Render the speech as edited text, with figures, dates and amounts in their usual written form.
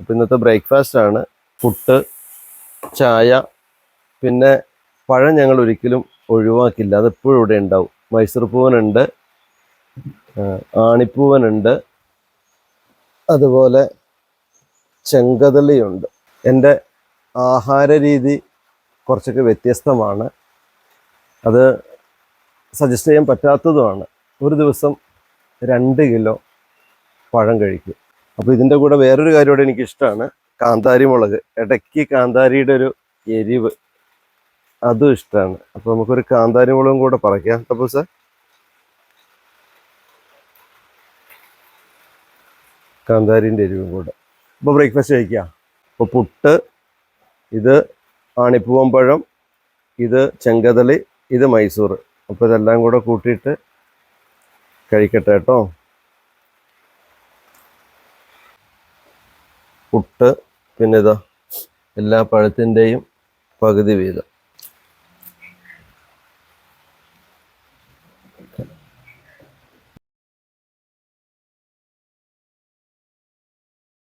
അപ്പോൾ ഇന്നത്തെ ബ്രേക്ക്ഫാസ്റ്റ് ആണ് പുട്ട്, ചായ, പിന്നെ പഴം ഞങ്ങൾ ഒരിക്കലും ഒഴിവാക്കില്ല, അതെപ്പോഴും ഇവിടെ ഉണ്ടാവും. മൈസൂർ പൂവനുണ്ട്, ആണിപ്പൂവനുണ്ട്, അതുപോലെ ചെങ്കദളിയുണ്ട്. എൻ്റെ ആഹാര രീതി കുറച്ചൊക്കെ വ്യത്യസ്തമാണ്, അത് സജസ്റ്റ് ചെയ്യാൻ പറ്റാത്തതുമാണ്. ഒരു ദിവസം 2 കിലോ പഴം കഴിക്കും. അപ്പോൾ ഇതിൻ്റെ കൂടെ വേറൊരു കാര്യം കൂടെ എനിക്കിഷ്ടമാണ്, കാന്താരി മുളക്. ഇടയ്ക്ക് കാന്താരിയുടെ ഒരു എരിവ് അതും ഇഷ്ടമാണ്. അപ്പോൾ നമുക്കൊരു കാന്താരി മുളകും കൂടെ പറിക്കാം. അപ്പോൾ സാർ കാന്താരിൻ്റെ എരിവും കൂടെ. അപ്പോൾ ബ്രേക്ക്ഫാസ്റ്റ് കഴിക്കാം. അപ്പോൾ പുട്ട്, ഇത് ആണിപ്പൂവൻ പഴം, ഇത് ചെങ്കദളി, ഇത് മൈസൂർ. അപ്പോൾ ഇതെല്ലാം കൂടെ കൂട്ടിയിട്ട് കഴിക്കട്ടെ കേട്ടോ. പുട്ട്, പിന്നെ ഇതാ എല്ലാ പഴത്തിൻ്റെയും പകുതി വീതം.